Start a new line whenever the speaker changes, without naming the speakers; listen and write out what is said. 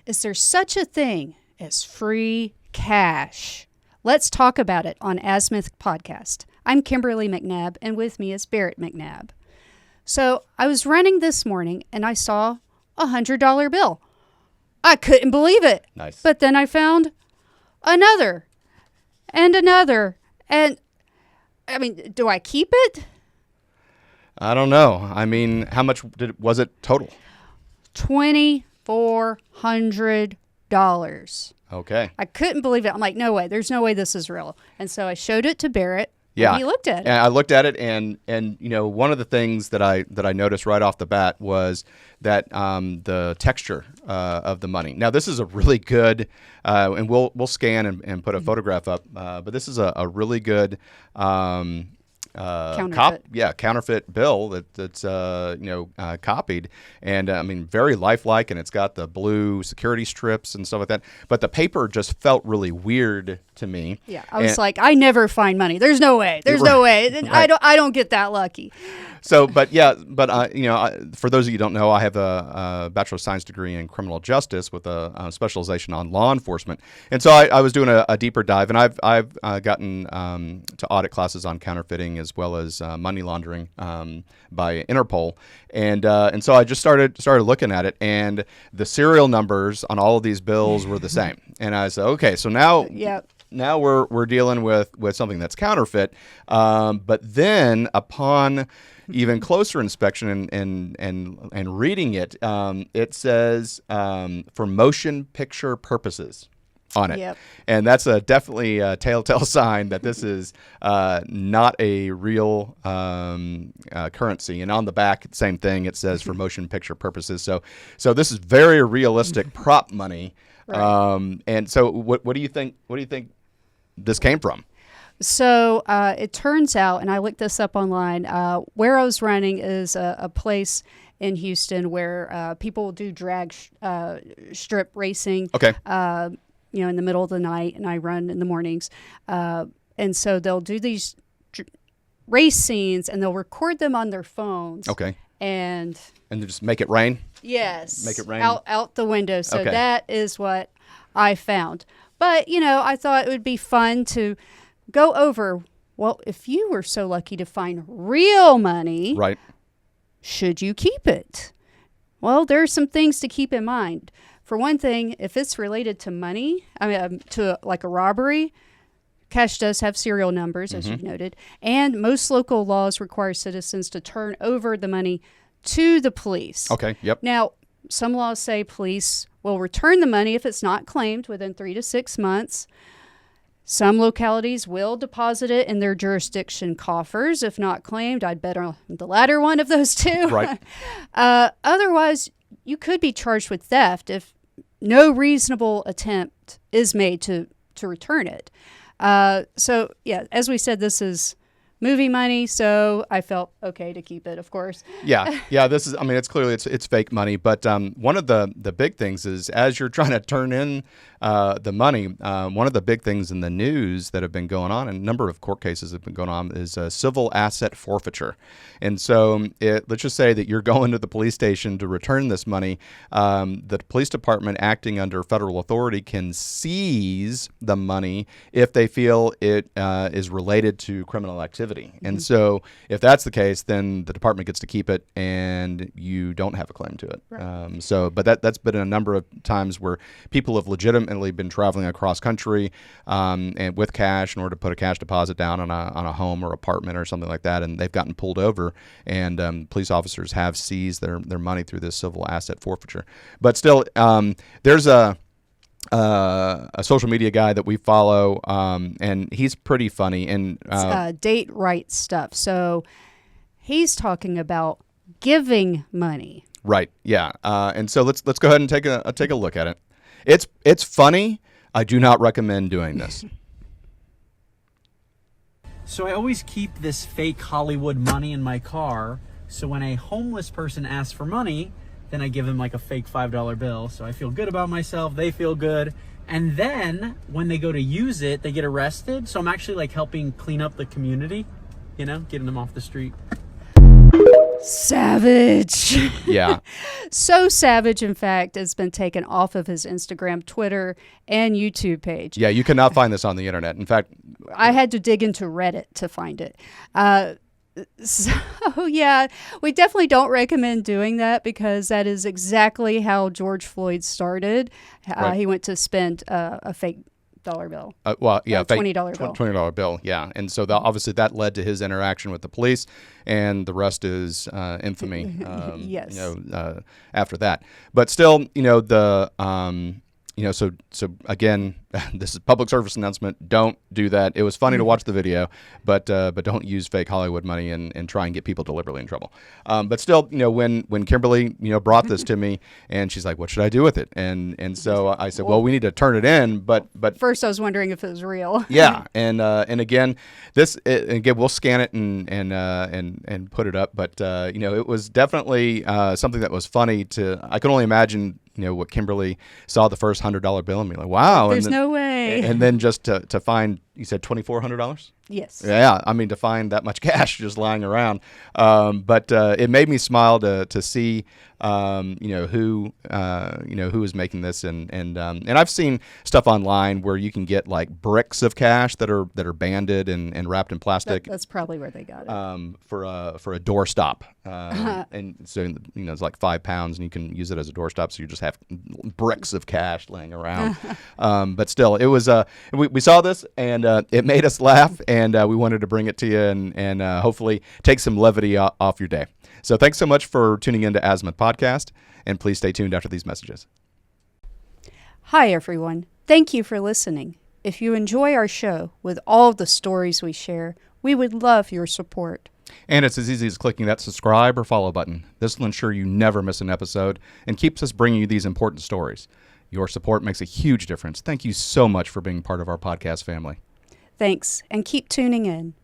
Is there such a thing as free cash? Let's talk about it on Azimuth Podcast. I'm Kimberly McNabb, and with me is Barrett McNabb. So I was running this morning, and I saw a $100 bill. I couldn't believe it.
Nice.
But then I found another and another. And, I mean, do I keep it?
I don't know. I mean, how much was it total?
$2,400.
Okay.
I couldn't believe it. I'm like, no way. There's no way this is real. And so I showed it to Barrett.
Yeah.
And he looked at it.
And I looked at it, and you know, one of the things that I noticed right off the bat was that the texture of the money. Now, this is a really good, and we'll scan and put a photograph up. But this is a really good. Counterfeit bill that's copied, and I mean, very lifelike, and it's got the blue security strips and stuff like that. But the paper just felt really weird to me.
Yeah, I was like, I never find money. There's no way. There's no way. Right. I don't get that lucky.
So, for those of you who don't know, I have a Bachelor of Science degree in criminal justice with a specialization on law enforcement, and so I was doing a deeper dive, and I've gotten to audit classes on counterfeiting as well as money laundering by Interpol, and so I just started looking at it, and the serial numbers on all of these bills were the same, and I said, okay, so now.
Yep.
Now we're dealing with something that's counterfeit, but then upon even closer inspection and reading it, it says for motion picture purposes on it.
Yep.
And that's definitely a telltale sign that this is not a real currency. And on the back, same thing. It says for motion picture purposes. So this is very realistic prop money. Right. And so what do you think? What do you think this came from?
So it turns out, and I looked this up online, where I was running is a place in Houston where people do drag strip racing.
Okay.
In the middle of the night, and I run in the mornings. And so they'll do these race scenes, and they'll record them on their phones.
Okay.
And
they just make it rain?
Yes.
Make it rain?
Out the window. So
okay.
That is what I found. But, I thought it would be fun to go over, well, if you were so lucky to find real money,
right,
should you keep it? Well, there are some things to keep in mind. For one thing, if it's related to money, to like a robbery, cash does have serial numbers, as you've noted, and most local laws require citizens to turn over the money to the police.
Okay, yep.
Now, some laws say police will return the money if it's not claimed within 3 to 6 months. Some localities will deposit it in their jurisdiction coffers if not claimed. I'd bet on the latter one of those two.
Right.
Otherwise, you could be charged with theft if no reasonable attempt is made to return it. So, as we said, this is movie money, so I felt okay to keep it, of course.
Yeah. This is, it's clearly it's fake money, but one of the big things is as you're trying to turn in the money, one of the big things in the news that have been going on, and a number of court cases have been going on, is civil asset forfeiture. And so let's just say that you're going to the police station to return this money. The police department, acting under federal authority, can seize the money if they feel it is related to criminal activity. And so if that's the case, then the department gets to keep it and you don't have a claim to it. Right. But that's been a number of times where people have legitimately been traveling across country and with cash in order to put a cash deposit down on a home or apartment or something like that, and they've gotten pulled over, and police officers have seized their money through this civil asset forfeiture. But still, there's a social media guy that we follow, and he's pretty funny. And
Date Right Stuff. So he's talking about giving money.
Right. Yeah. And so let's go ahead and take a look at it. It's funny. I do not recommend doing this.
So I always keep this fake Hollywood money in my car. So when a homeless person asks for money, then I give them like a fake $5 bill. So I feel good about myself. They feel good. And then when they go to use it, they get arrested. So I'm actually like helping clean up the community, getting them off the street.
Savage.
Yeah.
So savage, in fact, has been taken off of his Instagram, Twitter, and YouTube page.
Yeah, you cannot find this on the internet. In fact,
I had to dig into Reddit to find it. So, yeah, we definitely don't recommend doing that because that is exactly how George Floyd started.
Right.
He went to spend a fake dollar bill.
fake
$20 bill.
$20 bill, yeah. And so obviously that led to his interaction with the police, and the rest is infamy.
Yes.
After that, but still, so again, this is a public service announcement. Don't do that. It was funny to watch the video, but don't use fake Hollywood money and try and get people deliberately in trouble. But still, when Kimberly, brought this to me, and she's like, "What should I do with it?" And so I said, "Well, we need to turn it in." But
First, I was wondering if it was real.
yeah, and again, we'll scan it and put it up. But it was definitely something that was funny I can only imagine. What Kimberly saw the first $100 bill and be like, wow.
There's no way.
And then just to find, you said $2,400?
Yes.
Yeah, I mean, to find that much cash just lying around. But it made me smile to see, who is making this. And I've seen stuff online where you can get like bricks of cash that are banded and wrapped in plastic.
That's probably where they got it.
For a doorstop. And so, it's like 5 pounds and you can use it as a doorstop. So you just have bricks of cash laying around. But still, it was, we saw this and it made us laugh, and we wanted to bring it to you and hopefully take some levity off your day. So thanks so much for tuning in to Azimuth Podcast, and please stay tuned after these messages.
Hi, everyone. Thank you for listening. If you enjoy our show with all the stories we share, we would love your support.
And it's as easy as clicking that subscribe or follow button. This will ensure you never miss an episode and keeps us bringing you these important stories. Your support makes a huge difference. Thank you so much for being part of our podcast family.
Thanks, and keep tuning in.